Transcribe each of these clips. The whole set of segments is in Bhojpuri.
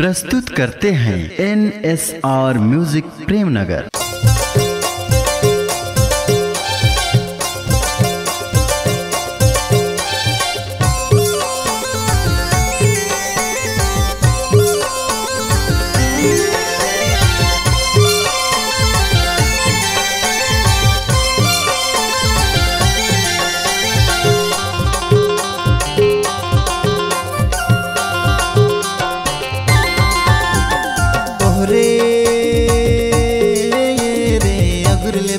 प्रस्तुत करते हैं NSR म्यूजिक प्रेमनगर।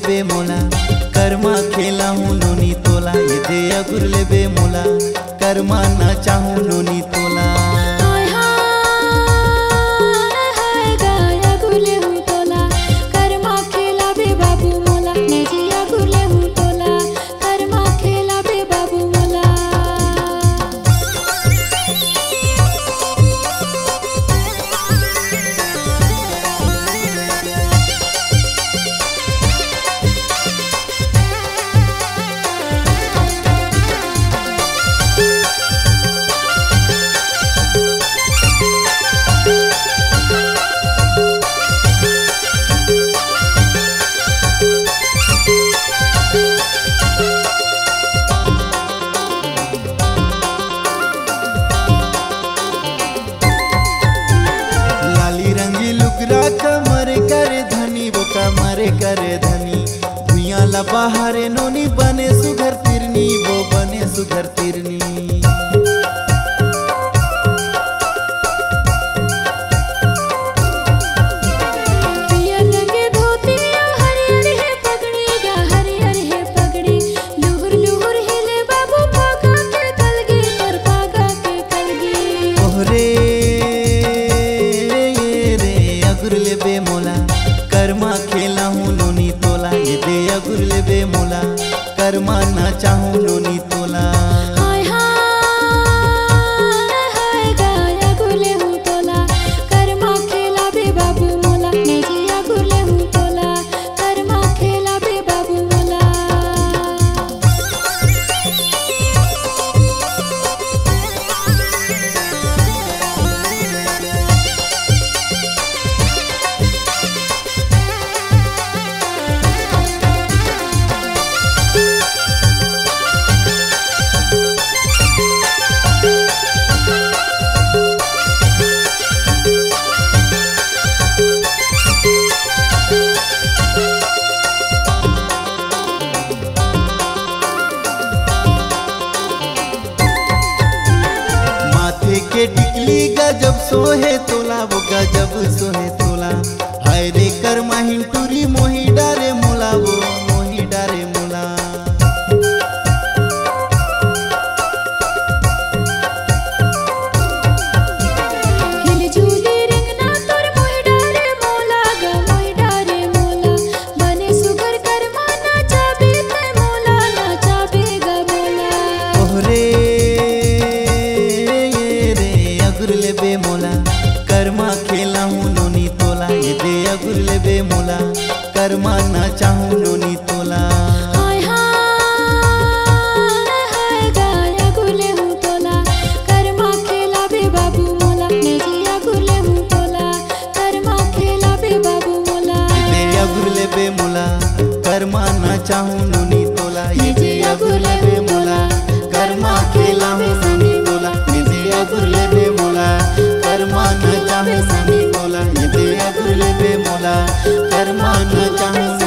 बे मोला कर्मा खेला हूँ नोनी तोला, ये दे अगुरले बे मोला कर्मा ना चाहूँ नोनी तोला। कमरे करे धनी वो कमरे करे धनी भुइया ला बाहरे नोनी बने सुघर तिरनी, वो बने सुघर तिरनी। बे मोला कर्मा खेला हूँ नोनी तोला, ये दे अगुरले बे मोला कर्मा ना चाहूँ नोनी तोला। के टिकली गजब सोहे तोला, वो गजब सोहे तोला। हाय रे कर्मा हिंटूरी मोही डारे मोला, वो मोही डारे मोला। बे मोला कर्मा खेला हूँ नोनी तोला, ये दे अगुरले बे मोला कर्मा ना चाहूँ नोनी तोला। अगुरले बे मोला कर्मा ना चाहूँ नोनी तोला, ये दे अगुरले बे मोला कर्मा खेला हूँ नोनी तोला, ये दे अगुरले बे मोला कर्मा न चाहे नोनी तोला, ये दे अगुरले बे मोला कर्मा न चाहे।